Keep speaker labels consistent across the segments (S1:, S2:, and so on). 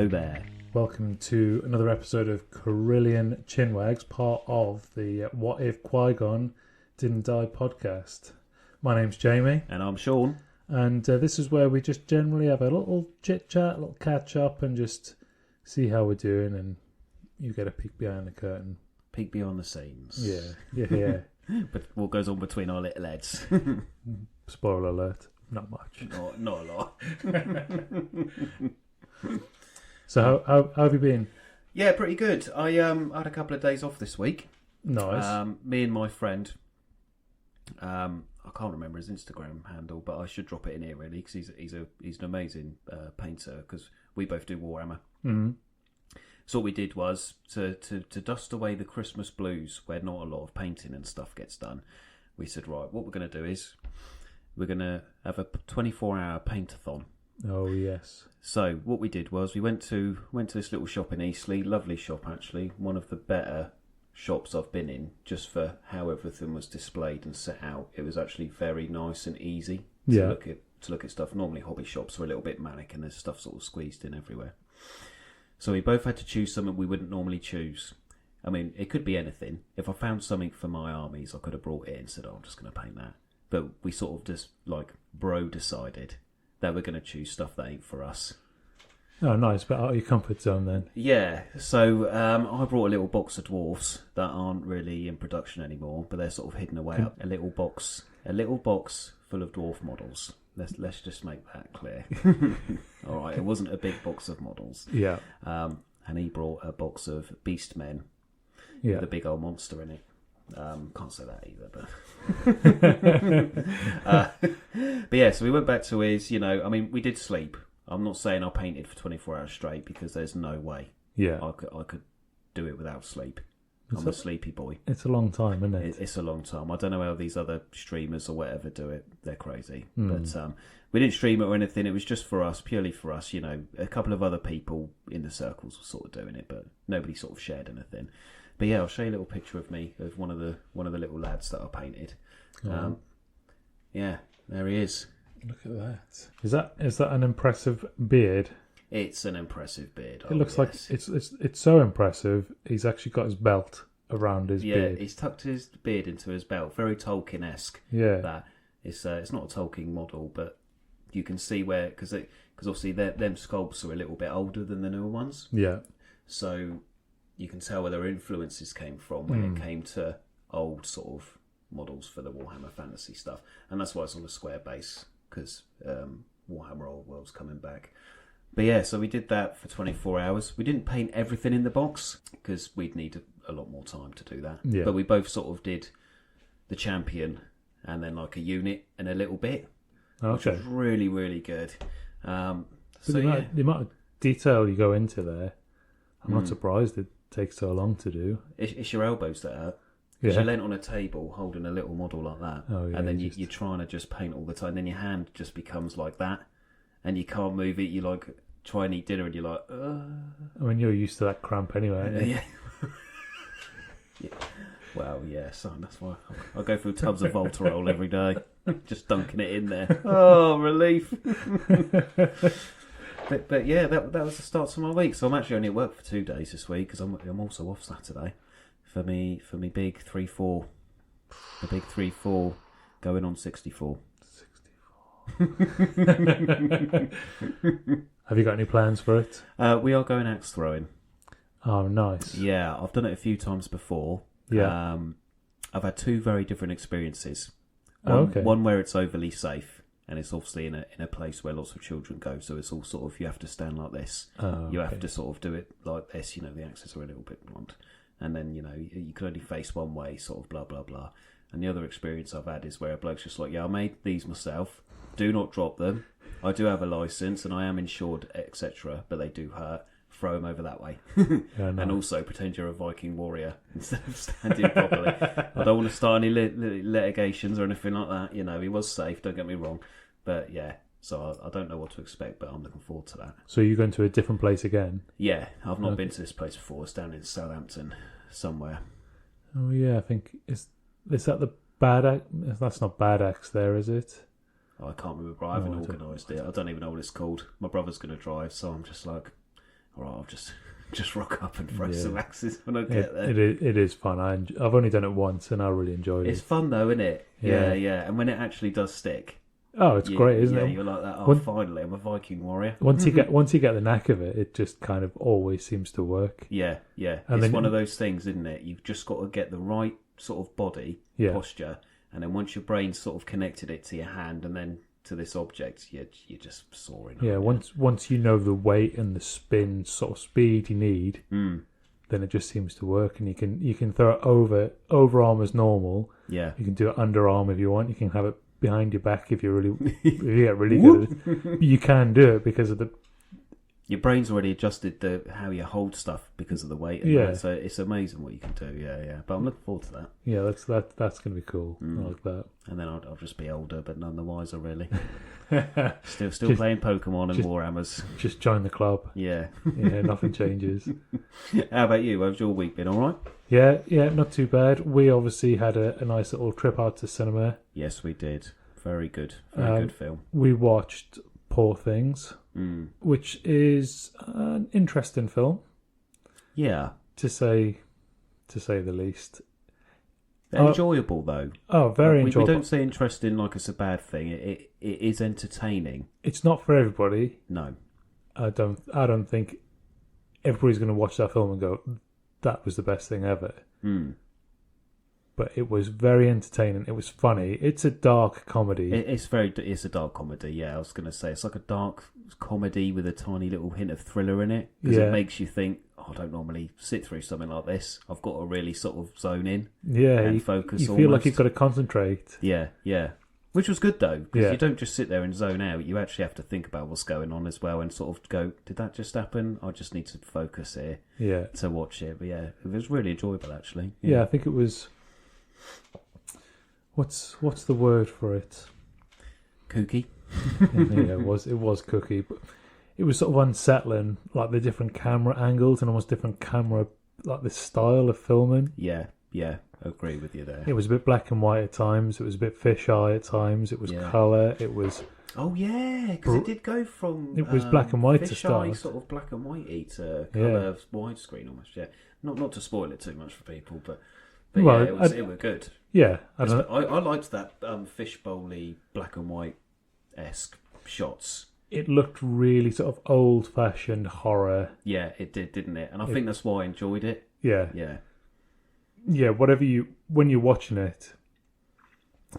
S1: Hello there.
S2: Welcome to another episode of Corellian Chinwags, part of the What If Qui-Gon Didn't Die podcast. My name's Jamie.
S1: And I'm Shaun.
S2: And this is where we just generally have a little chit-chat, a little catch-up, and just see how we're doing, and you get a peek behind the curtain.
S1: Peek beyond the scenes.
S2: Yeah.
S1: But what goes on between our little heads?
S2: Spoiler alert, not much.
S1: Not a lot.
S2: So how have you been?
S1: Yeah, pretty good. I had a couple of days off this week.
S2: Nice.
S1: Me and my friend, I can't remember his Instagram handle, but I should drop it in here really, because he's an amazing painter, because we both do Warhammer.
S2: Mm-hmm.
S1: So what we did was to dust away the Christmas blues, where not a lot of painting and stuff gets done. We said, right, what we're going to do is we're going to have a 24-hour paint-a-thon.
S2: Oh yes.
S1: So what we did was we went to this little shop in Eastleigh, lovely shop actually, one of the better shops I've been in, just for how everything was displayed and set out. It was actually very nice and easy to look at stuff. Normally hobby shops are a little bit manic and there's stuff sort of squeezed in everywhere. So we both had to choose something we wouldn't normally choose. I mean, it could be anything. If I found something for my armies, I could have brought it in and said, I'm just going to paint that. But we sort of just, decided that we're going to choose stuff that ain't for us.
S2: Oh, nice. But out of your comfort zone then.
S1: Yeah. So I brought a little box of dwarfs that aren't really in production anymore, but they're sort of hidden away up. A little box full of dwarf models. Let's just make that clear. All right, it wasn't a big box of models.
S2: Yeah.
S1: And he brought a box of beast men.
S2: Yeah.
S1: With a big old monster in it. Can't say that either, but yeah. So we went back to his. We did sleep. I'm not saying I painted for 24 hours straight, because there's no way.
S2: Yeah.
S1: I could do it without sleep. I'm a sleepy boy.
S2: It's a long time, isn't it?
S1: It's a long time. I don't know how these other streamers or whatever do it. They're crazy. But we didn't stream it or anything. It was just for us, purely for us. A couple of other people in the circles were sort of doing it, but nobody sort of shared anything. But yeah, I'll show you a little picture of me, of one of the little lads that I painted. Yeah, there he is.
S2: Look at that. Is that an impressive beard?
S1: It's an impressive beard.
S2: It looks like it's so impressive. He's actually got his belt around his beard.
S1: Yeah, he's tucked his beard into his belt. Very Tolkien-esque.
S2: Yeah.
S1: That it's not a Tolkien model, but you can see where, because obviously them sculpts are a little bit older than the newer ones.
S2: Yeah.
S1: So you can tell where their influences came from when it came to old sort of models for the Warhammer Fantasy stuff, and that's why it's on a square base, because Warhammer Old World's coming back. But yeah, so we did that for 24 hours. We didn't paint everything in the box because we'd need a lot more time to do that.
S2: Yeah.
S1: But we both sort of did the champion and then like a unit and a little bit, which was really, really good. The
S2: amount of detail you go into there, I'm not surprised it takes so long to do.
S1: It's your elbows that hurt.
S2: Yeah.
S1: You're leant on a table holding a little model like that, and then you're trying to just paint all the time. Then your hand just becomes like that, and you can't move it. You try and eat dinner, and you're like,
S2: I mean, you're used to that cramp anyway, aren't you?
S1: Yeah. Yeah. Well, yeah, son. That's why I go through tubs of Voltarol every day, just dunking it in there. Oh, relief. But yeah, that was the start of my week. So I'm actually only at work for 2 days this week, because I'm also off Saturday for me big 3-4, the big 3-4 going on 64.
S2: 64. Have you got any plans for it?
S1: We are going axe throwing.
S2: Oh, nice.
S1: Yeah, I've done it a few times before.
S2: Yeah.
S1: I've had 2 very different experiences. One where it's overly safe, and it's obviously in a place where lots of children go, so it's all sort of, you have to stand like this. You have to sort of do it like this, the axes are a little bit blunt. And then, you can only face one way, sort of blah, blah, blah. And the other experience I've had is where a bloke's just like, yeah, I made these myself. Do not drop them. I do have a licence and I am insured, etc., but they do hurt. Throw them over that way.
S2: Yeah, no.
S1: And also pretend you're a Viking warrior instead of standing properly. I don't want to start any litigations or anything like that. He was safe, don't get me wrong. But yeah, so I don't know what to expect, but I'm looking forward to that.
S2: So you're going to a different place again?
S1: Yeah, I've not been to this place before. It's down in Southampton somewhere.
S2: Oh yeah, I think is that the Bad Axe? That's not Bad Axe there, is it?
S1: I can't remember. I haven't organised it. I don't even know what it's called. My brother's going to drive, so I'm just like, all right, I'll just rock up and throw some axes when I get there.
S2: It is fun. I've only done it once, and I really enjoyed it.
S1: It's fun though, isn't it? Yeah. And when it actually does stick,
S2: it's great, isn't it?
S1: You're like that. Oh, finally, I'm a Viking warrior.
S2: Once you get the knack of it, it just kind of always seems to work.
S1: Yeah. And it's one of those things, isn't it? You've just got to get the right sort of body posture, and then once your brain's sort of connected it to your hand, and then to this object, you're just soaring.
S2: Yeah. Once you know the weight and the spin sort of speed you need, then it just seems to work, and you can throw it overarm as normal.
S1: Yeah.
S2: You can do it underarm if you want. You can have it behind your back if you get really good at it. You can do it because of
S1: your brain's already adjusted how you hold stuff because of the weight. And so it's amazing what you can do. Yeah. But I'm looking forward to that.
S2: Yeah, that's going to be cool. I like that.
S1: And then I'll just be older, but none the wiser, really. Still playing Pokemon and Warhammers.
S2: Just join the club.
S1: Yeah.
S2: Yeah, nothing changes.
S1: How about you? How's your week been? All right?
S2: Yeah, not too bad. We obviously had a nice little trip out to cinema.
S1: Yes, we did. Very good. Very good film.
S2: We watched Poor Things, which is an interesting film.
S1: Yeah.
S2: To say the least.
S1: Enjoyable though.
S2: Oh, very enjoyable.
S1: We don't say interesting like it's a bad thing. It is entertaining.
S2: It's not for everybody.
S1: No.
S2: I don't think everybody's going to watch that film and go, that was the best thing ever. But it was very entertaining. It was funny. It's a dark comedy.
S1: It's a dark comedy. Yeah, I was going to say it's like a dark comedy with a tiny little hint of thriller in it, because it makes you think, I don't normally sit through something like this. I've got to really sort of zone in. And focus.
S2: You feel like you've got to concentrate.
S1: Yeah. Which was good though, because you don't just sit there and zone out. You actually have to think about what's going on as well, and sort of go, did that just happen? I just need to focus here.
S2: Yeah.
S1: To watch it. But yeah, it was really enjoyable actually.
S2: Yeah, I think it was. What's the word for it?
S1: Kooky.
S2: Yeah, it was cookie, but it was sort of unsettling, like the different camera angles and almost different camera, like the style of filming.
S1: Yeah, I agree with you there.
S2: It was a bit black and white at times. It was a bit fisheye at times. It was colour. It was.
S1: Oh yeah, because it did go from.
S2: It was black and white to start.
S1: Sort of black and whitey to colour widescreen almost. Yeah, not to spoil it too much for people, but well, it was good.
S2: Yeah,
S1: I liked that fishbowl-y black and white-esque shots.
S2: It looked really sort of old-fashioned horror.
S1: Yeah, it did, didn't it? And I think that's why I enjoyed it.
S2: Yeah. When you're watching it.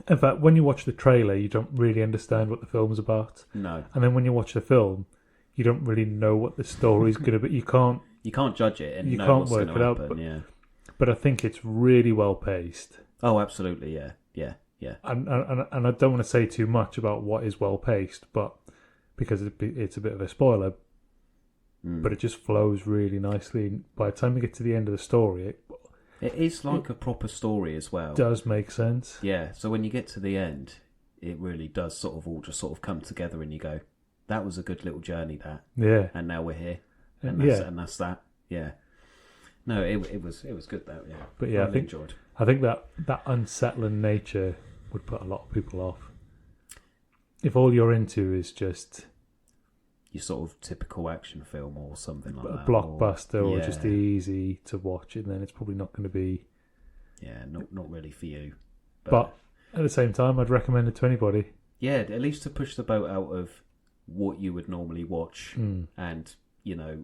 S2: In fact, when you watch the trailer, you don't really understand what the film's about.
S1: No.
S2: And then when you watch the film, you don't really know what the story's going to be. You can't
S1: judge it and
S2: you
S1: know
S2: can't
S1: what's
S2: work
S1: going to happen.
S2: Out. But I think it's really well paced.
S1: Oh, absolutely, yeah.
S2: And I don't want to say too much about what is well paced, but because it's a bit of a spoiler. But it just flows really nicely. By the time you get to the end of the story,
S1: it is like a proper story as well.
S2: Does make sense.
S1: Yeah. So when you get to the end, it really does sort of all just sort of come together, and you go, "That was a good little journey." That.
S2: Yeah.
S1: And now we're here, and that's that. Yeah. No, it was good though. Yeah.
S2: But yeah, I think that unsettling nature would put a lot of people off. If all you're into is just
S1: your sort of typical action film or something like that,
S2: a blockbuster or just easy to watch, and then it's probably not going to be.
S1: Yeah, not really for you.
S2: But at the same time, I'd recommend it to anybody. Yeah,
S1: at least to push the boat out of what you would normally watch and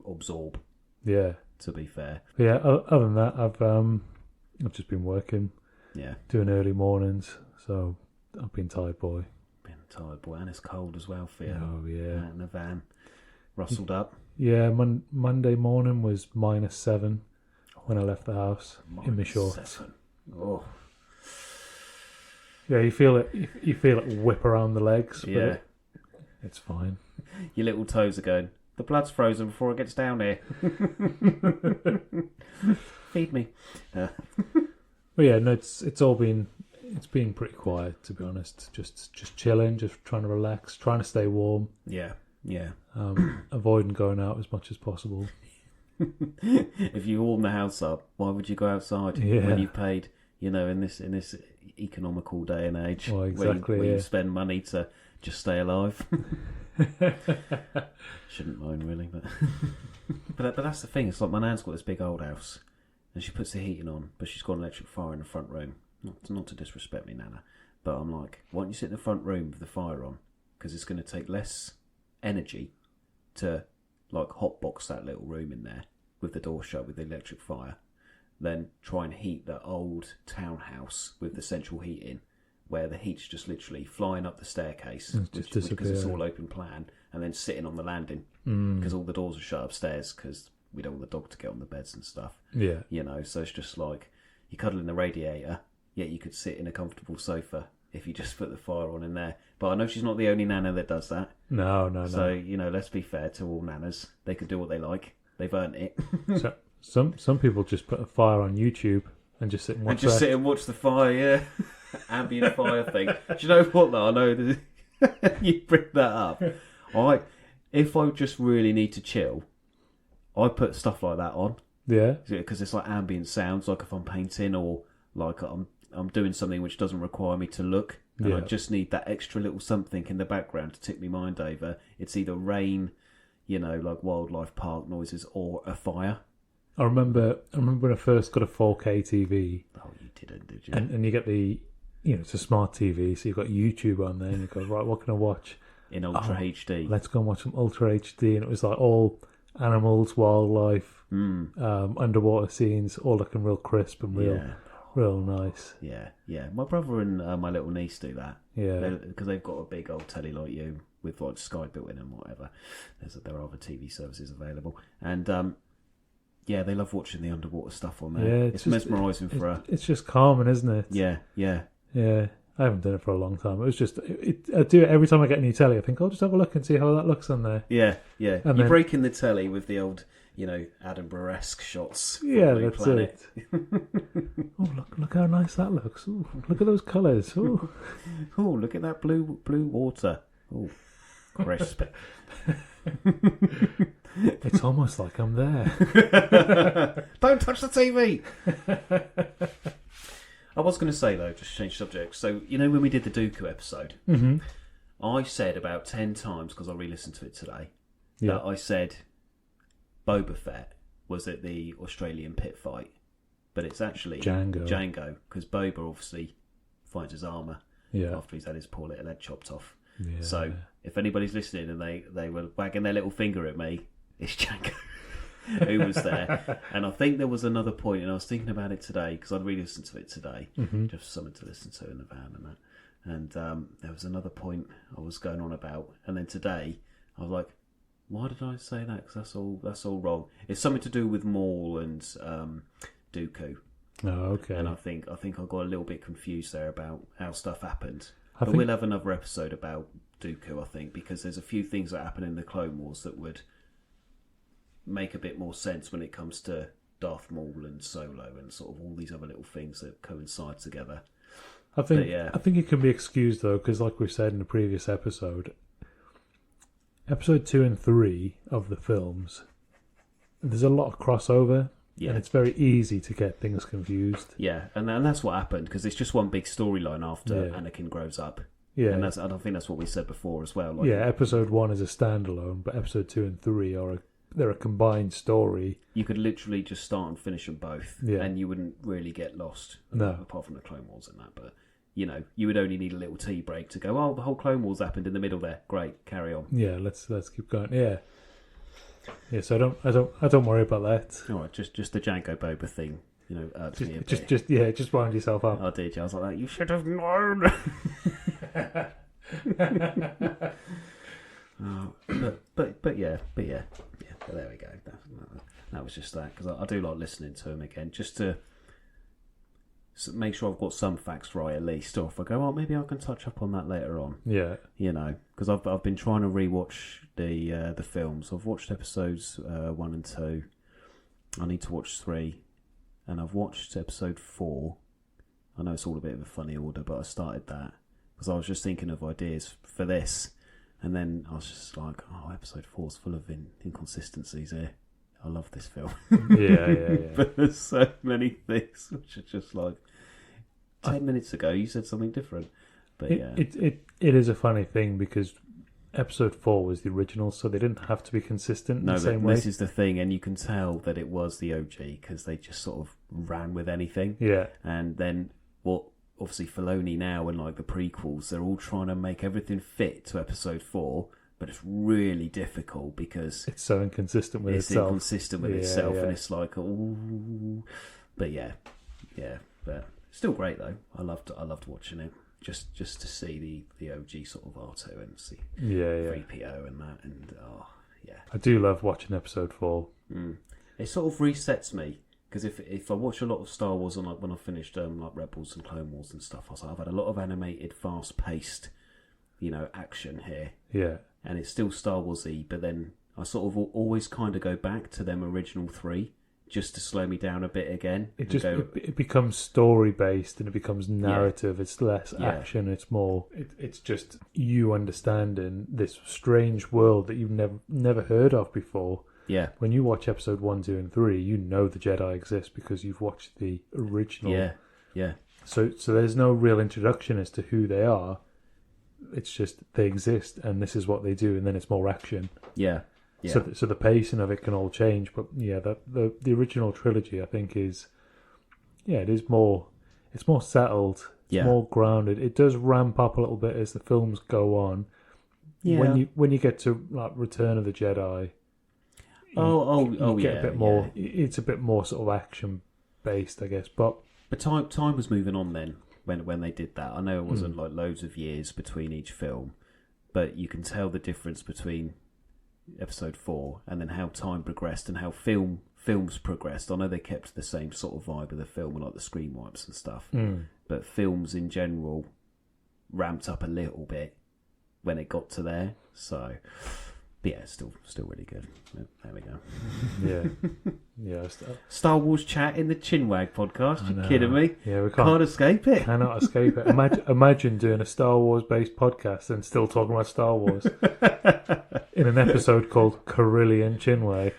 S1: absorb.
S2: Yeah.
S1: To be fair.
S2: But yeah. Other than that, I've just been working.
S1: Yeah.
S2: Doing early mornings, so I've been tired, boy.
S1: And it's cold as well for you.
S2: Oh yeah.
S1: In the van, rustled up.
S2: Yeah. Monday morning was -7 when I left the house in my shorts.
S1: -7. Oh.
S2: Yeah, you feel it. You feel it whip around the legs.
S1: Yeah.
S2: It's fine.
S1: Your little toes are going. The blood's frozen before it gets down here. Feed me.
S2: But yeah, no, it's been pretty quiet, to be honest. Just chilling, just trying to relax, trying to stay warm.
S1: Yeah.
S2: Avoiding going out as much as possible.
S1: If you warm the house up, why would you go outside when you've paid? In this economical day and age,
S2: well, exactly,
S1: where you spend money to just stay alive. Shouldn't moan really, but but that's the thing. It's like my nan's got this big old house, and she puts the heating on, but she's got an electric fire in the front room. Not to disrespect me, Nana, but I'm like, why don't you sit in the front room with the fire on? Because it's going to take less energy to like hotbox that little room in there with the door shut with the electric fire, than try and heat that old townhouse with the central heating, where the heat's just literally flying up the staircase because it's all open plan, and then sitting on the landing because all the doors are shut upstairs because we don't want the dog to get on the beds and stuff.
S2: Yeah.
S1: You know, so it's just like you cuddle in the radiator, yet you could sit in a comfortable sofa if you just put the fire on in there. But I know she's not the only nana that does that.
S2: No.
S1: So, you know, let's be fair to all nanas. They can do what they like. They've earned it.
S2: So, some people just put a fire on YouTube and just sit and watch
S1: sit and watch the fire, yeah. Ambient fire thing. Do you know what, though? I know you bring that up. If I just really need to chill, I put stuff like that on.
S2: Yeah.
S1: Because it's like ambient sounds, like if I'm painting or like I'm doing something which doesn't require me to look. And I just need that extra little something in the background to tip my mind over. It's either rain, you know, like wildlife park noises, or a fire.
S2: I remember when I first got a 4K TV.
S1: Oh, you didn't, did you?
S2: And you get the, you know, it's a smart TV, so you've got YouTube on there, and you go, right, what can I watch?
S1: In Ultra HD.
S2: Let's go and watch some Ultra HD. And it was like all animals, wildlife, underwater scenes, all looking real crisp and real nice.
S1: Yeah. My brother and my little niece do that.
S2: Yeah.
S1: Because they've got a big old telly like you with like Sky built in and whatever. There are other TV services available. And they love watching the underwater stuff on there. Yeah, it's mesmerising for her.
S2: It's just calming, isn't it?
S1: Yeah.
S2: Yeah. I haven't done it for a long time. It was just, I do it every time I get a new telly. I think I'll just have a look and see how that looks on there.
S1: Yeah. And you're breaking the telly with the old, you know, Attenborough-esque shots.
S2: Yeah, that's Planet. It. Oh, look how nice that looks. Ooh, look at those colours. Oh,
S1: look at that blue water. Oh, crisp.
S2: It's almost like I'm there.
S1: Don't touch the TV. I was going to say, though, just to change subject. So, you know, when we did the Dooku episode, I said about 10 times, because I re-listened to it today, that I said Boba Fett was at the Australian pit fight, but it's actually Django, because Boba obviously finds his armour after he's had his poor little head chopped off. Yeah. So, if anybody's listening and they were wagging their little finger at me, it's Django. Who was there. And I think there was another point, and I was thinking about it today because I'd re-listened to it today, just something to listen to in the van and that. And there was another point I was going on about, and then today I was like, why did I say that? Because that's all wrong. It's something to do with Maul and Dooku.
S2: Oh, okay.
S1: And I think I got a little bit confused there about how stuff happened. But we'll have another episode about Dooku, I think, because there's a few things that happen in the Clone Wars that would make a bit more sense when it comes to Darth Maul and Solo and sort of all these other little things that coincide together.
S2: I think it can be excused though, because like we've said in the previous episode, episode 2 and 3 of the films, there's a lot of crossover, and it's very easy to get things confused.
S1: Yeah, and that's what happened, because it's just one big storyline after Anakin grows up. Yeah, and I think that's what we said before as well. Like,
S2: episode 1 is a standalone, but episode 2 and 3 they're a combined story.
S1: You could literally just start and finish them both, and you wouldn't really get lost.
S2: No,
S1: apart from the Clone Wars and that. But you know, you would only need a little tea break to go, oh, the whole Clone Wars happened in the middle there. Great, carry on.
S2: Yeah, let's keep going. Yeah. So I don't worry about that.
S1: All right, just the Django Boba thing. You know, irks me a bit.
S2: Just wind yourself up.
S1: I did. I was like, you should have known. But yeah. But there we go. That was just that, because I do like listening to him again, just to make sure I've got some facts right at least. Or if I go, oh, maybe I can touch up on that later on. Yeah, you know, because I've been trying to rewatch the films. I've watched episodes 1 and 2. I need to watch 3, and I've watched episode 4. I know it's all a bit of a funny order, but I started that because I was just thinking of ideas for this. And then I was just like, oh, episode 4's full of inconsistencies here. I love this film. Yeah. But there's so many things which are just like, 10 minutes ago you said something different. But yeah,
S2: it is a funny thing because Episode 4 was the original, so they didn't have to be consistent in the same way.
S1: This is the thing, and you can tell that it was the OG because they just sort of ran with anything.
S2: Yeah.
S1: And then obviously Filoni now and like the prequels, they're all trying to make everything fit to Episode 4, but it's really difficult because
S2: it's so inconsistent with itself.
S1: and it's like, ooh. But yeah, but still great though. I loved watching it. Just to see the OG sort of R2 and see 3PO and that, and
S2: I do love watching Episode 4.
S1: It sort of resets me because if I watch a lot of Star Wars and like when I finished like Rebels and Clone Wars and stuff, I was like, I've had a lot of animated, fast paced, action here.
S2: Yeah,
S1: and it's still Star Wars-y, but then I sort of always kind of go back to them original 3. Just to slow me down a bit again.
S2: It becomes story based and it becomes narrative. It's less action. It's more. It's just you understanding this strange world that you've never heard of before.
S1: Yeah.
S2: When you watch Episode 1, 2, and 3, you know the Jedi exist because you've watched the original.
S1: Yeah. Yeah.
S2: So there's no real introduction as to who they are. It's just they exist and this is what they do, and then it's more action.
S1: Yeah. Yeah.
S2: So the pacing of it can all change, but the original trilogy I think is, it is more, it's more settled, it's more grounded. It does ramp up a little bit as the films go on. Yeah. When you get to like Return of the Jedi, you get a bit more. It's a bit more sort of action based, I guess. But
S1: time was moving on then when they did that. I know it wasn't like loads of years between each film, but you can tell the difference between Episode 4 and then how time progressed and how films progressed. I know they kept the same sort of vibe of the film and like the screen wipes and stuff, but films in general ramped up a little bit when it got to there. So still really good. There we go. Star Wars chat in the Chinwag podcast. You kidding me?
S2: Yeah, we
S1: can't escape it.
S2: Cannot escape it. Imagine doing a Star Wars based podcast and still talking about Star Wars in an episode called Corellian Chinwag.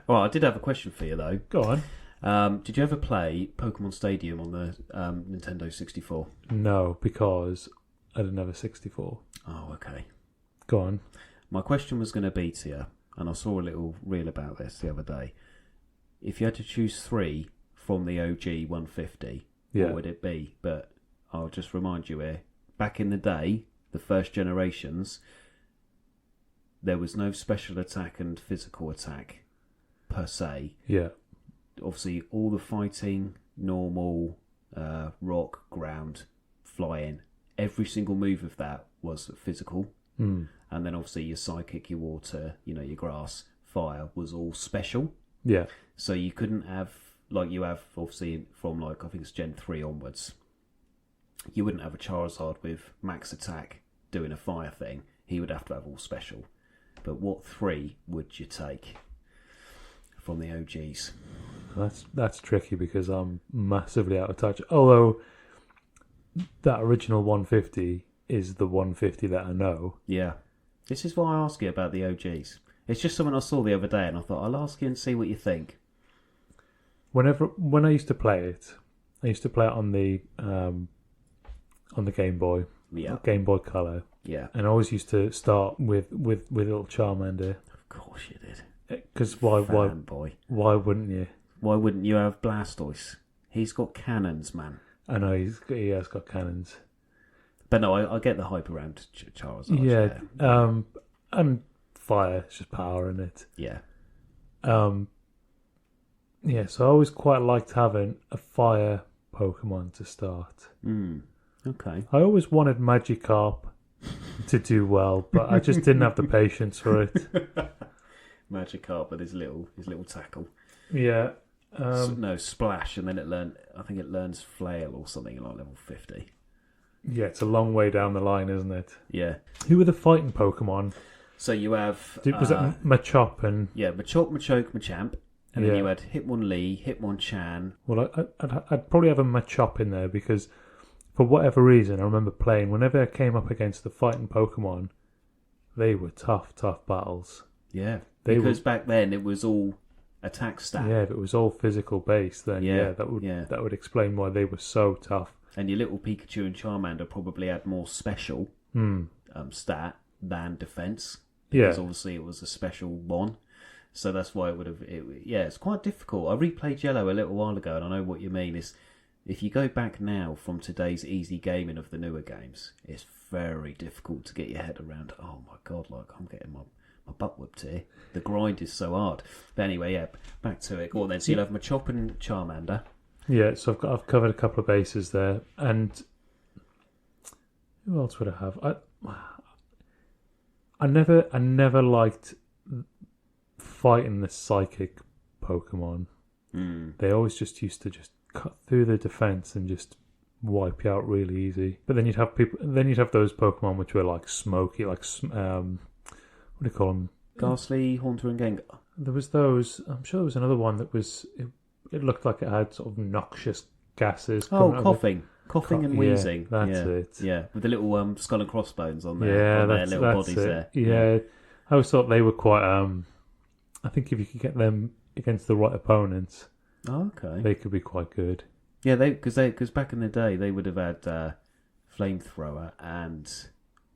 S1: Well, I did have a question for you though.
S2: Go on.
S1: Did you ever play Pokemon Stadium on the Nintendo 64?
S2: No, because I didn't have a 64.
S1: Oh, okay.
S2: Go on.
S1: My question was going to be to you, and I saw a little reel about this the other day. If you had to choose 3 from the OG 150, what would it be? But I'll just remind you here, back in the day, the first generations, there was no special attack and physical attack per se.
S2: Yeah.
S1: Obviously, all the fighting, normal, rock, ground, flying, every single move of that was physical. And then obviously your psychic, your water, your grass, fire was all special.
S2: Yeah.
S1: So you couldn't have, like you have obviously from like, I think it's Gen 3 onwards, you wouldn't have a Charizard with max attack doing a fire thing. He would have to have all special. But what 3 would you take from the OGs?
S2: That's tricky because I'm massively out of touch. Although that original 150 is the 150 that I know.
S1: Yeah. This is why I ask you about the OGs. It's just something I saw the other day and I thought I'll ask you and see what you think.
S2: When I used to play it on the Game Boy.
S1: Yeah.
S2: Game Boy Color.
S1: Yeah.
S2: And I always used to start with little Charmander.
S1: Of course you did.
S2: Because why wouldn't you?
S1: Why wouldn't you have Blastoise? He's got cannons, man.
S2: I know he has got cannons.
S1: But no, I get the hype around Charizard.
S2: Yeah, and fire, it's just power in it.
S1: Yeah.
S2: Yeah, so I always quite liked having a fire Pokemon to start.
S1: Okay.
S2: I always wanted Magikarp to do well, but I just didn't have the patience for it.
S1: Magikarp with his little tackle.
S2: Yeah.
S1: Splash, and then I think it learns Flail or something like level 50.
S2: Yeah, it's a long way down the line, isn't it?
S1: Yeah.
S2: Who were the fighting Pokemon?
S1: So you have...
S2: was it Machop and...
S1: Yeah, Machop, Machoke, Machamp. And then you had Hitmonlee, Hitmonchan.
S2: Well, I'd probably have a Machop in there because for whatever reason, I remember playing, whenever I came up against the fighting Pokemon, they were tough battles.
S1: Yeah, because back then it was all attack stat.
S2: Yeah, if it was all physical based, then that would explain why they were so tough.
S1: And your little Pikachu and Charmander probably had more special stat than defense. Because obviously it was a special one. So that's why it would have... it's quite difficult. I replayed Yellow a little while ago, and I know what you mean. Is if you go back now from today's easy gaming of the newer games, it's very difficult to get your head around. Oh my God, like I'm getting my butt whipped here. The grind is so hard. But anyway, back to it. Go on then. So you'll have Machop and Charmander.
S2: Yeah, so I've covered a couple of bases there. And who else would I have? I never liked fighting the psychic Pokemon. They always just used to just cut through the defense and just wipe you out really easy. But then you'd have those Pokemon which were like smoky, like what do you call them?
S1: Ghastly, Haunter, and Gengar.
S2: There was those. I'm sure there was another one that was. It looked like it had sort of noxious gases.
S1: Oh, coughing and wheezing.
S2: Yeah, that's it.
S1: Yeah, with the little skull and crossbones on their,
S2: that's
S1: little bodies
S2: it.
S1: there.
S2: Yeah, I always thought they were quite. I think if you could get them against the right opponents, they could be quite good.
S1: Yeah, because back in the day they would have had flamethrower and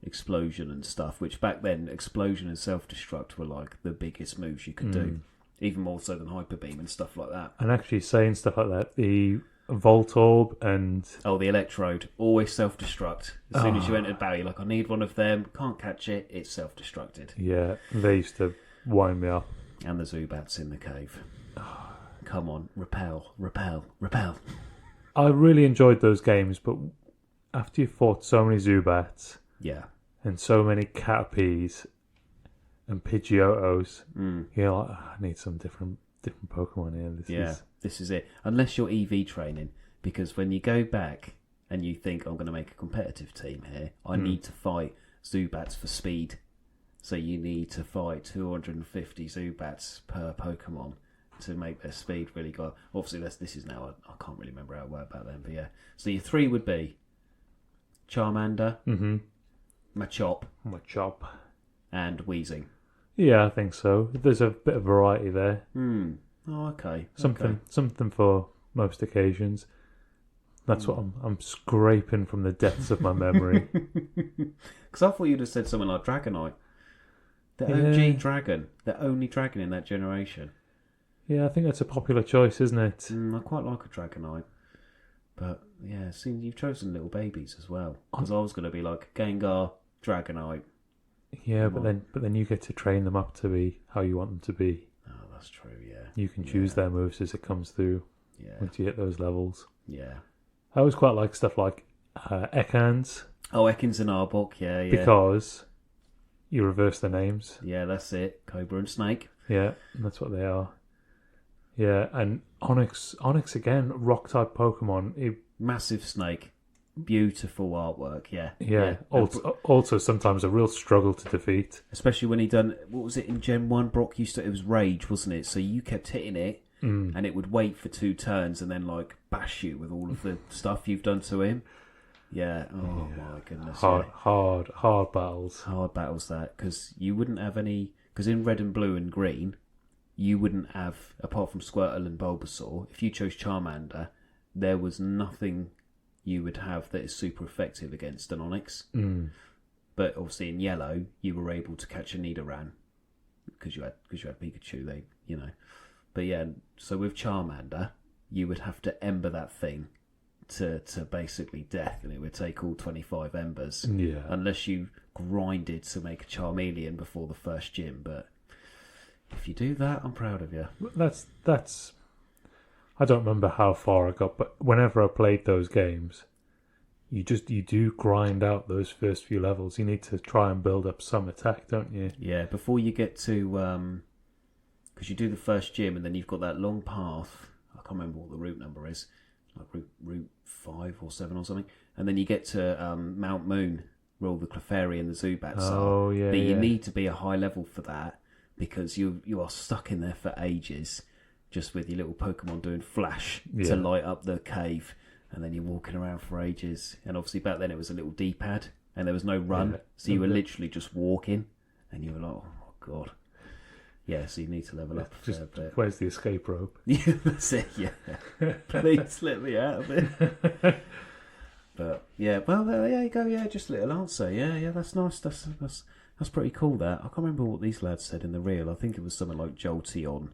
S1: explosion and stuff, which back then explosion and self-destruct were like the biggest moves you could do, even more so than hyper beam and stuff like that.
S2: And actually saying stuff like that, the Voltorb and
S1: the Electrode always self-destruct as soon as you entered battle. You're like, I need one of them, can't catch it, it's self-destructed.
S2: Yeah, they used to wind me up.
S1: And the Zubats in the cave. Come on, repel.
S2: I really enjoyed those games, but after you fought so many Zubats, and so many Caterpies and Pidgeotos, you're like, I need some different Pokemon here.
S1: This is it. Unless you're EV training, because when you go back and you think, I'm going to make a competitive team here, I need to fight Zubats for speed. So you need to fight 250 Zubats per Pokemon to make their speed really go. Obviously, this is now, I can't really remember how it worked back then, but yeah. So your three would be Charmander, Machop, and Weezing.
S2: Yeah, I think so. There's a bit of variety there.
S1: Oh, okay.
S2: Something for most occasions. That's what I'm scraping from the depths of my memory.
S1: Because I thought you'd have said something like Dragonite. The OG dragon. The only dragon in that generation.
S2: Yeah, I think that's a popular choice, isn't it?
S1: I quite like a Dragonite. But, yeah, see, you've chosen little babies as well. Because I was going to be like Gengar, Dragonite.
S2: Yeah, but then you get to train them up to be how you want them to be.
S1: Oh, that's true, yeah.
S2: You can choose their moves as it comes through once you hit those levels.
S1: Yeah.
S2: I always quite like stuff like Ekans.
S1: Oh, Ekans and Arbok, yeah.
S2: Because you reverse their names.
S1: Yeah, that's it. Cobra and Snake.
S2: Yeah, that's what they are. Yeah, and Onyx again, rock-type Pokemon.
S1: Massive snake. Beautiful artwork,
S2: yeah. Also sometimes a real struggle to defeat.
S1: Especially when he done, what was it in Gen 1? Brock used to, it was Rage, wasn't it? So you kept hitting it, and it would wait for 2 turns and then, like, bash you with all of the stuff you've done to him. Yeah, my goodness.
S2: Hard battles.
S1: Hard battles, that, because you wouldn't have any, because in Red and Blue and Green, you wouldn't have, apart from Squirtle and Bulbasaur, if you chose Charmander, there was nothing you would have that is super effective against an Onyx. But obviously in Yellow, you were able to catch a Nidoran because you had Pikachu. But yeah, so with Charmander, you would have to ember that thing to basically death, and it would take all 25 embers.
S2: Yeah.
S1: Unless you grinded to make a Charmeleon before the first gym. But if you do that, I'm proud of you.
S2: That's. I don't remember how far I got, but whenever I played those games, you do grind out those first few levels. You need to try and build up some attack, don't you?
S1: Yeah, before you get to because you do the first gym and then you've got that long path. I can't remember what the route number is, like route 5 or 7 or something. And then you get to Mount Moon, where all the Clefairy and the Zubats are.
S2: Oh yeah.
S1: But you need to be a high level for that because you are stuck in there for ages. Just with your little Pokemon doing flash to light up the cave, and then you're walking around for ages. And obviously back then it was a little D-pad, and there was no run, so you were literally just walking, and you were like, oh god. Yeah, so you need to level up a fair bit.
S2: Where's the escape rope?
S1: Yeah, that's it, yeah. Please let me out of it. But yeah, well, there you go. Yeah, just a little answer. Yeah, that's nice. That's pretty cool. That I can't remember what these lads said in the reel. I think it was something like Jolteon,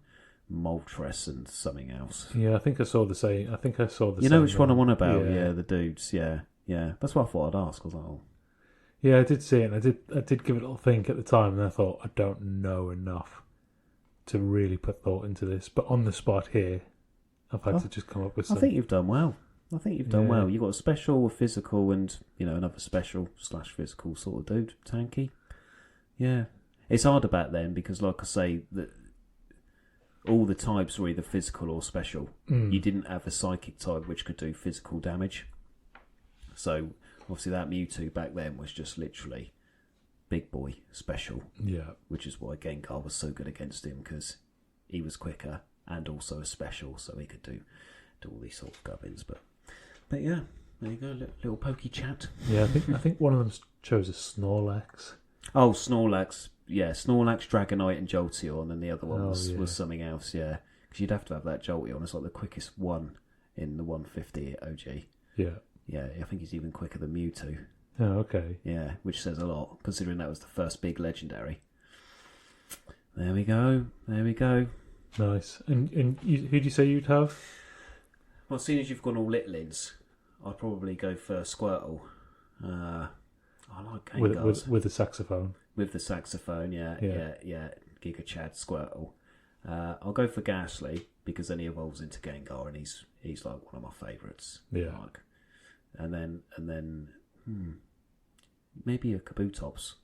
S1: Moltres, and something else.
S2: Yeah, I think I saw the same.
S1: You know which one I'm on about? Yeah, the dudes. Yeah. That's what I thought I'd ask. I was like, oh.
S2: Yeah, I did see it, and I did give it a little think at the time, and I thought I don't know enough to really put thought into this. But on the spot here, I've had to just come up with some.
S1: I think you've done well. You've got a special, a physical, and another special / physical sort of dude, tanky. Yeah, it's harder back then because, like I say, all the types were either physical or special. You didn't have a psychic type which could do physical damage. So obviously that Mewtwo back then was just literally big boy special. Yeah, which is why Gengar was so good against him because he was quicker and also a special, so he could do all these sort of gubbins. But yeah, there you go, little pokey chat.
S2: Yeah, I think one of them chose a Snorlax.
S1: Oh, Snorlax. Yeah, Snorlax, Dragonite and Jolteon, and the other one was something else, yeah. Because you'd have to have that Jolteon. It's like the quickest one in the 150 OG. Yeah. Yeah, I think he's even quicker than Mewtwo.
S2: Oh, okay.
S1: Yeah, which says a lot, considering that was the first big legendary. There we go.
S2: Nice. And who do you say you'd have?
S1: Well, seeing as you've gone all Littlins, I'd probably go for Squirtle. I like Gengars.
S2: With the saxophone.
S1: With the saxophone, yeah. Giga Chad, Squirtle. I'll go for Ghastly because then he evolves into Gengar and he's like one of my favourites. Yeah. And then maybe a Kabutops.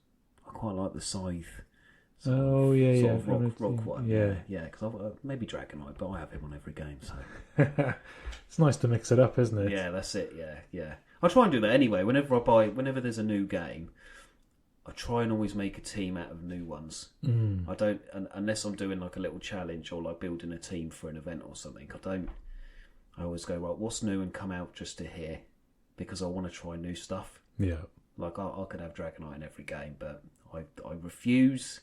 S1: I quite like the Scythe. Sort of rock one. Yeah. Because maybe Dragonite, but I have him on every game. So
S2: it's nice to mix it up, isn't it?
S1: Yeah, that's it. Yeah. I try and do that anyway. Whenever there's a new game, I try and always make a team out of new ones. I don't, unless I'm doing like a little challenge or like building a team for an event or something. I always go, right, what's new and come out just to hear, because I want to try new stuff. Yeah. Like I could have Dragonite in every game, but I refuse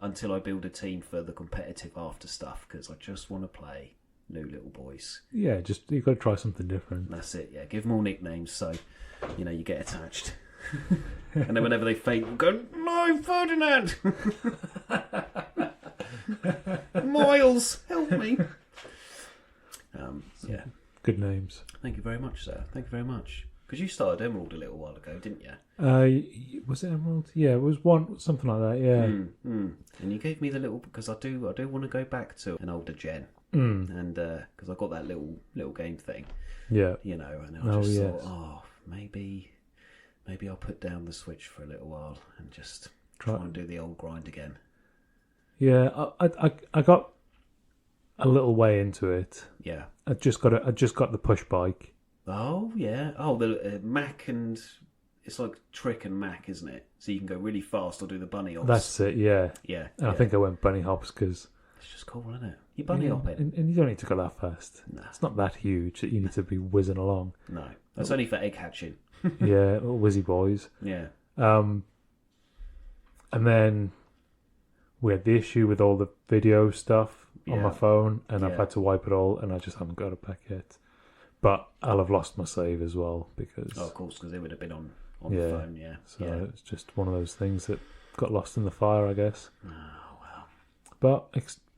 S1: until I build a team for the competitive after stuff, because I just want to play new little boys. Yeah,
S2: just you've got to try something different.
S1: That's it. Yeah, give them all nicknames so you get attached. And then whenever they faint, you go, no, Ferdinand! Miles, help me! Yeah.
S2: Good names.
S1: Thank you very much, sir. Thank you very much. Because you started Emerald a little while ago, didn't
S2: you? Was it Emerald? Yeah, it was something like that, yeah.
S1: And you gave me the little, because I do want to go back to an older gen. And because I got that little game thing. Yeah. And I just thought, maybe I'll put down the Switch for a little while and just try and do the old grind again.
S2: Yeah, I got a little way into it.
S1: Yeah.
S2: I just got the push bike.
S1: Oh yeah. Oh, the Mac and it's like Trick and Mac, isn't it? So you can go really fast or do the bunny hops.
S2: That's it. Yeah.
S1: Yeah.
S2: And I think I went bunny hops because
S1: it's just cool, isn't it? You bunny hopping,
S2: and you don't need to go that fast.
S1: No.
S2: It's not that huge that you need to be whizzing along.
S1: No, that's only for egg hatching.
S2: Yeah, little whizzy boys.
S1: Yeah.
S2: And then we had the issue with all the video stuff on my phone, and I've had to wipe it all, and I just haven't got it back yet. But I'll have lost my save as well because.
S1: Oh, of course, because it would have been on the phone. Yeah.
S2: So it's just one of those things that got lost in the fire, I guess.
S1: Oh well.
S2: But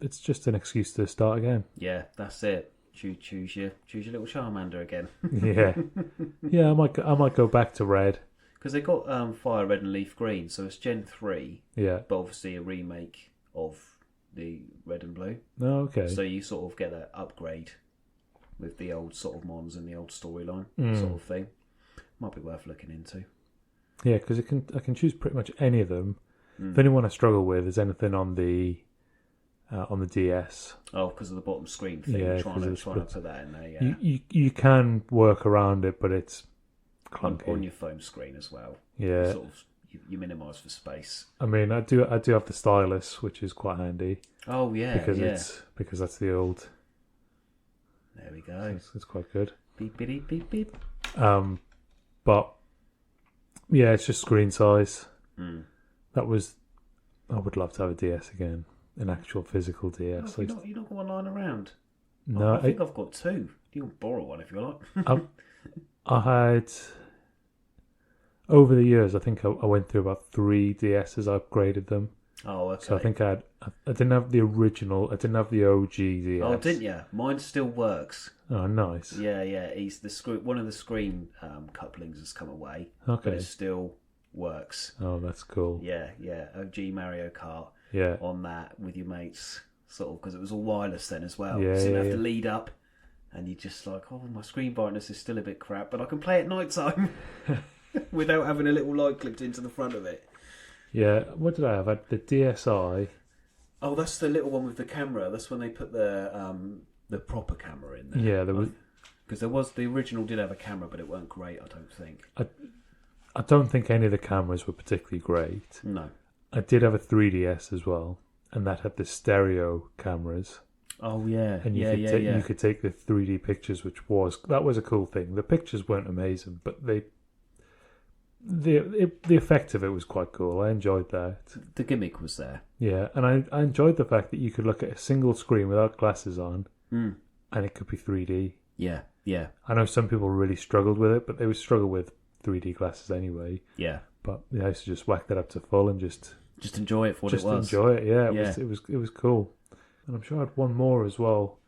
S2: it's just an excuse to start again.
S1: Yeah, that's it. Choose your little Charmander again.
S2: Yeah. I might go back to Red
S1: because they got Fire Red and Leaf Green, so it's Gen 3.
S2: Yeah,
S1: but obviously a remake of the Red and Blue.
S2: Oh, okay.
S1: So you sort of get that upgrade with the old sort of mons and the old storyline sort of thing. Might be worth looking into.
S2: Yeah, because I can choose pretty much any of them. The only one I struggle with is anything on the DS.
S1: Oh, because of the bottom screen thing.
S2: Yeah,
S1: trying to put that in there. Yeah,
S2: you can work around it, but it's clunky
S1: on your phone screen as well.
S2: Yeah,
S1: sort of you minimise for space.
S2: I mean, I do have the stylus, which is quite handy.
S1: Oh yeah,
S2: because that's the old.
S1: There we go.
S2: So it's quite good.
S1: Beep beep beep beep.
S2: But yeah, it's just screen size. I would love to have a DS again, an actual physical DS.
S1: Oh, you're not got one lying around.
S2: No,
S1: I think I've got two. You can borrow one if you like.
S2: I had over the years, I think I went through about 3 DSs. I upgraded them.
S1: Oh, okay.
S2: So I think I didn't have the original. I didn't have the OG DS.
S1: Oh, didn't you? Mine still works.
S2: Oh, nice.
S1: Yeah. He's one of the screen couplings has come away,
S2: Okay.
S1: but it still works.
S2: Oh, that's cool.
S1: Yeah. OG Mario Kart.
S2: Yeah.
S1: On that with your mates, sort of, because it was all wireless then as well.
S2: Yeah,
S1: so you
S2: yeah,
S1: have to lead up, and you just like, oh, my screen brightness is still a bit crap, but I can play at night time without having a little light clipped into the front of it.
S2: Yeah. What did I have? I had the DSi.
S1: Oh, that's the little one with the camera. That's when they put the proper camera in there.
S2: Yeah, there was,
S1: because the original did have a camera, but it weren't great. I don't think.
S2: I don't think any of the cameras were particularly great.
S1: No.
S2: I did have a 3DS as well, and that had the stereo cameras.
S1: Oh yeah,
S2: And you could take the 3D pictures, that was a cool thing. The pictures weren't amazing, but the effect of it was quite cool. I enjoyed that.
S1: The gimmick was there.
S2: Yeah, and I enjoyed the fact that you could look at a single screen without glasses on, and it could be 3D.
S1: Yeah.
S2: I know some people really struggled with it, but they would struggle with 3D glasses anyway.
S1: Yeah.
S2: But yeah, I used to just whack that up to full and just
S1: enjoy it for what it was.
S2: Just enjoy it. Yeah, it was cool. And I'm sure I had one more as well.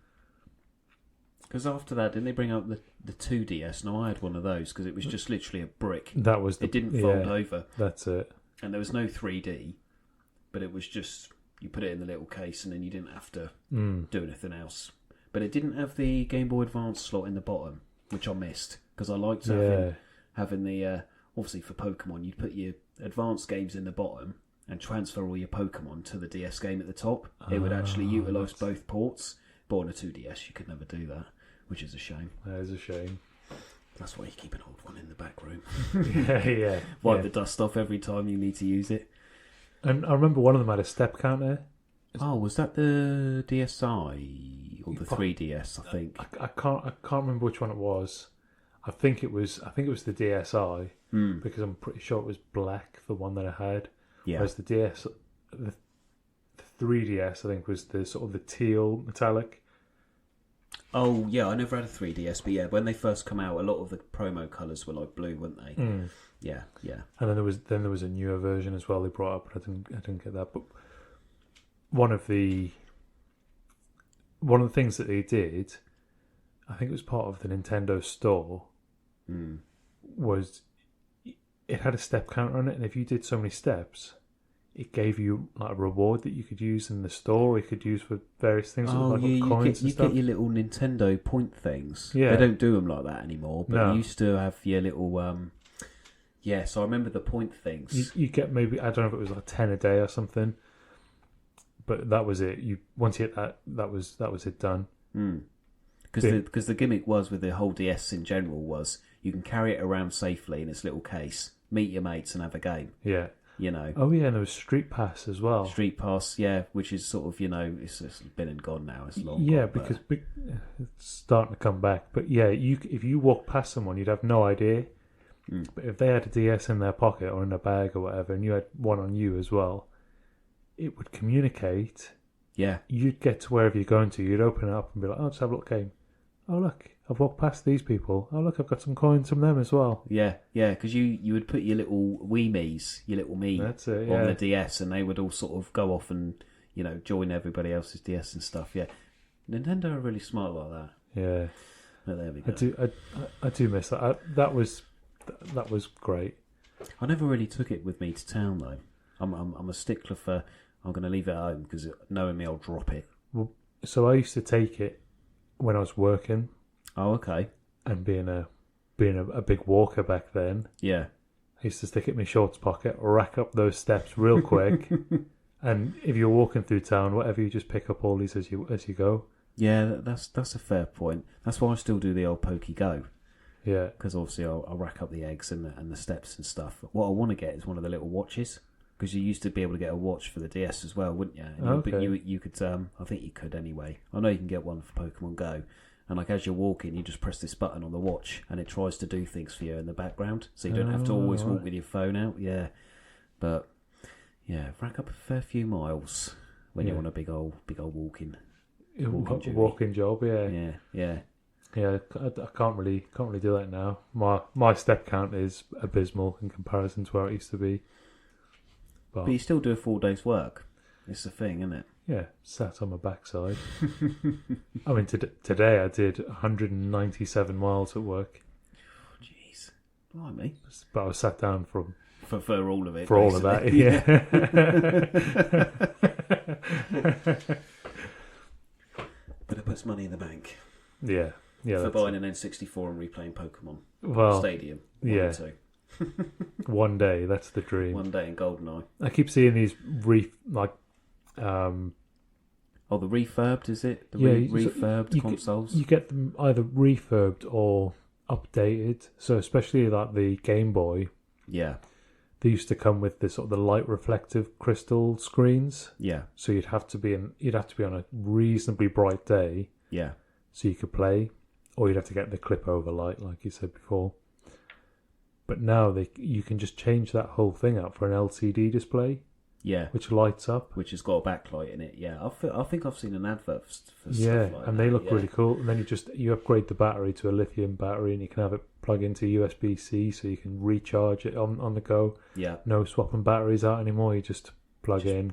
S1: Because after that, didn't they bring out the 2DS? No, I had one of those because it was just literally a brick.
S2: That was
S1: it didn't fold over.
S2: That's it.
S1: And there was no 3D, but it was just you put it in the little case and then you didn't have to do anything else. But it didn't have the Game Boy Advance slot in the bottom, which I missed because I liked having the obviously for Pokemon you'd put your advanced games in the bottom and transfer all your Pokemon to the DS game at the top. It would actually utilise both ports. But on a 2DS you could never do that, which is a shame.
S2: That is a shame.
S1: That's why you keep an old one in the back room.
S2: yeah.
S1: Wipe the dust off every time you need to use it.
S2: And I remember one of them had a step counter.
S1: Oh, was that the DSi or the 3DS? I think
S2: I can't remember which one it was. I think it was the DSi because I'm pretty sure it was black, the one that I had.
S1: Yeah.
S2: Whereas the 3DS I think was the sort of the teal metallic.
S1: Oh yeah, I never had a 3DS, but yeah, when they first come out, a lot of the promo colours were like blue, weren't they? Yeah.
S2: And then there was a newer version as well they brought up, but I didn't get that. But one of the things that they did, I think it was part of the Nintendo store, was it had a step counter on it, and if you did so many steps, it gave you like a reward that you could use in the store. You could use for various things, like coins and stuff.
S1: You get your little Nintendo point things.
S2: Yeah,
S1: they don't do them like that anymore. But you used to have your little. So I remember the point things.
S2: You get maybe, I don't know if it was like 10 a day or something, but that was it. Once you hit that was it done.
S1: Because the gimmick was with the whole DS in general was you can carry it around safely in its little case, meet your mates and have a game.
S2: Yeah.
S1: You know.
S2: Oh yeah, and there was Street Pass as well.
S1: Street Pass, yeah, which is sort of, it's been and gone now. It's long.
S2: Yeah,
S1: gone,
S2: because it's starting to come back. But yeah, if you walk past someone, you'd have no idea. But if they had a DS in their pocket or in their bag or whatever, and you had one on you as well, it would communicate.
S1: Yeah.
S2: You'd get to wherever you're going to. You'd open it up and be like, "Oh, just have a look game. Oh look, I've walked past these people. Oh look, I've got some coins from them as well."
S1: Yeah, because you would put your little Wii Me's, your little Me
S2: on
S1: the DS, and they would all sort of go off and join everybody else's DS and stuff. Yeah, Nintendo are really smart like that.
S2: Yeah,
S1: but there we go.
S2: I do miss that. That was great.
S1: I never really took it with me to town though. I'm a stickler for. I'm going to leave it at home because knowing me, I'll drop it.
S2: Well, so I used to take it when I was working.
S1: Oh, okay.
S2: And being a big walker back then.
S1: Yeah.
S2: I used to stick it in my shorts pocket, rack up those steps real quick, and if you're walking through town, whatever, you just pick up all these as you go.
S1: Yeah, that's a fair point. That's why I still do the old pokey go.
S2: Yeah. Because
S1: obviously I'll rack up the eggs and the steps and stuff. What I want to get is one of the little watches. Because you used to be able to get a watch for the DS as well, wouldn't you?
S2: Okay.
S1: But you could, I think you could anyway. I know you can get one for Pokemon Go. And like as you're walking, you just press this button on the watch and it tries to do things for you in the background. So you don't have to always walk with your phone out. Yeah. But, yeah, rack up a fair few miles when you're on a big old walking
S2: job, yeah.
S1: Yeah.
S2: Yeah, I can't really do that now. My step count is abysmal in comparison to where it used to be.
S1: But you still do a full day's work. It's the thing, isn't it?
S2: Yeah, sat on my backside. I mean, today I did 197 miles at work.
S1: Oh, jeez, blimey!
S2: But I was sat down for
S1: all of it.
S2: For all of that, yeah.
S1: But it puts money in the bank.
S2: Yeah.
S1: For buying an N64 and replaying Pokemon
S2: Stadium.
S1: Stadium.
S2: Yeah. One day, that's the dream.
S1: One day in GoldenEye.
S2: I keep seeing these
S1: the refurbed, is it? Refurbed consoles?
S2: You get them either refurbed or updated. So especially like the Game Boy.
S1: Yeah.
S2: They used to come with this sort of the light reflective crystal screens.
S1: Yeah.
S2: So you'd have to be on a reasonably bright day.
S1: Yeah.
S2: So you could play, or you'd have to get the clip over light, like you said before. But now you can just change that whole thing out for an LCD display.
S1: Yeah.
S2: Which lights up.
S1: Which has got a backlight in it. Yeah. I think I've seen an advert for stuff like that.
S2: And they look really cool. And then you upgrade the battery to a lithium battery, and you can have it plug into USB-C, so you can recharge it on the go.
S1: Yeah.
S2: No swapping batteries out anymore. You just plug in,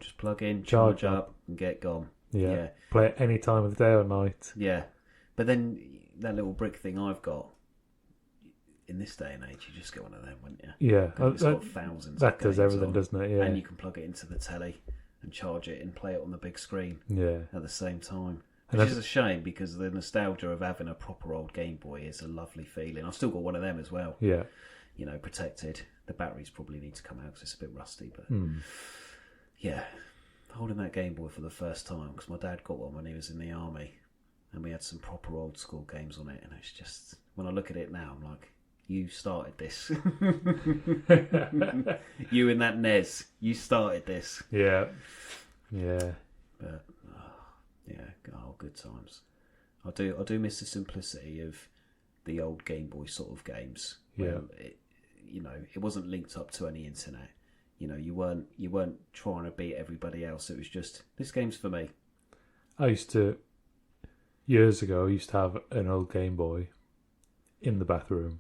S1: charge up, and get gone.
S2: Yeah. Play it any time of the day or night.
S1: Yeah. But then that little brick thing I've got, in this day and age, you just get one of them, wouldn't you?
S2: Yeah.
S1: It's got thousands.
S2: That does everything, doesn't it? Yeah.
S1: And you can plug it into the telly and charge it and play it on the big screen.
S2: Yeah.
S1: At the same time. Which is a shame, because the nostalgia of having a proper old Game Boy is a lovely feeling. I've still got one of them as well.
S2: Yeah.
S1: Protected. The batteries probably need to come out because it's a bit rusty. But yeah, holding that Game Boy for the first time, because my dad got one when he was in the army, and we had some proper old school games on it. And it's just, when I look at it now, I'm like, you started this. You and that NES, you started this.
S2: Yeah. Yeah.
S1: But good times. I do miss the simplicity of the old Game Boy sort of games.
S2: Yeah.
S1: It wasn't linked up to any internet. You weren't trying to beat everybody else. It was just, this game's for me.
S2: Years ago, I used to have an old Game Boy in the bathroom.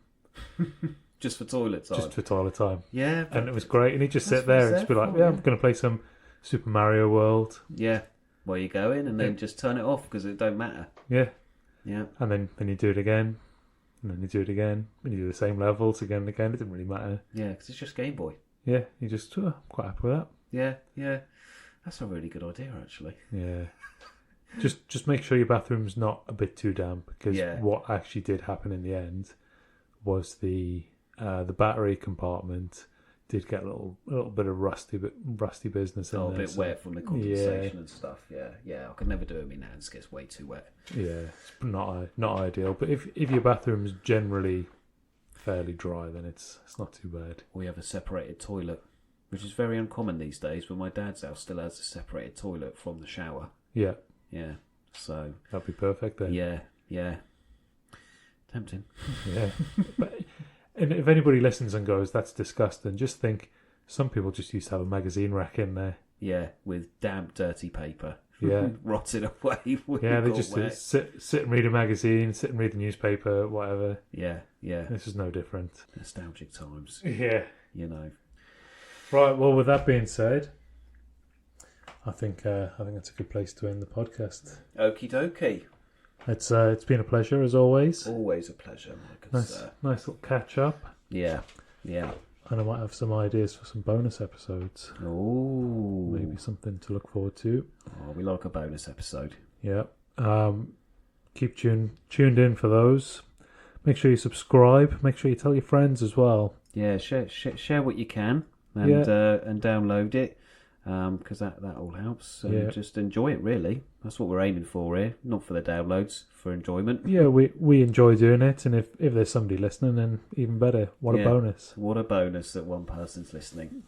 S1: Just for toilet time?
S2: Just for toilet time.
S1: Yeah.
S2: And it was great. And he'd just sit there and just be like, I'm going to play some Super Mario World.
S1: Yeah. Where you go in and then just turn it off because it don't matter.
S2: Yeah.
S1: Yeah.
S2: And then you do it again. And then you do it again. And you do the same levels again and again. It didn't really matter.
S1: Yeah, because it's just Game Boy.
S2: Yeah. You just, I'm quite happy with that.
S1: Yeah, yeah. That's a really good idea, actually.
S2: Yeah. Just make sure your bathroom's not a bit too damp, because what actually did happen in the end was the battery compartment did get a little bit of rusty business in there.
S1: A bit wet from the condensation and stuff. Yeah. I could never do it. My hands gets way too wet.
S2: Yeah, it's not ideal. But if your bathroom's generally fairly dry, then it's not too bad.
S1: We have a separated toilet, which is very uncommon these days. But my dad's house still has a separated toilet from the shower.
S2: Yeah.
S1: Yeah. So
S2: that'd be perfect then.
S1: Yeah. Tempting.
S2: Yeah. And if anybody listens and goes, that's disgusting, just think, some people just used to have a magazine rack in there.
S1: Yeah, with damp, dirty paper.
S2: Yeah.
S1: Rotted away.
S2: Yeah, they just sit and read a magazine, sit and read the newspaper, whatever.
S1: Yeah.
S2: This is no different.
S1: Nostalgic times.
S2: Yeah.
S1: Right,
S2: well, with that being said, I think that's a good place to end the podcast.
S1: Okie dokie.
S2: It's been a pleasure as always.
S1: Always a pleasure, Marcus.
S2: Nice little catch up.
S1: Yeah.
S2: And I might have some ideas for some bonus episodes.
S1: Oh,
S2: maybe something to look forward to.
S1: Oh, we like a bonus episode.
S2: Yeah. Keep tuned in for those. Make sure you subscribe. Make sure you tell your friends as well.
S1: Yeah, share what you can and download it. Because that all helps. And just enjoy it, really. That's what we're aiming for here. Not for the downloads, for enjoyment.
S2: Yeah, we enjoy doing it, and if there's somebody listening, then even better. What a bonus.
S1: What a bonus that one person's listening.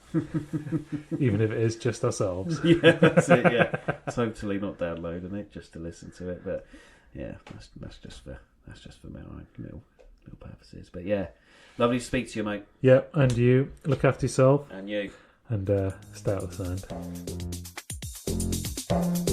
S2: Even if it is just ourselves.
S1: Yeah, that's it, yeah. Totally not downloading it, just to listen to it. But yeah, that's just for my own little purposes. But yeah, lovely to speak to you, mate.
S2: Yeah, and you. Look after yourself.
S1: And you.
S2: And stay out of the sand.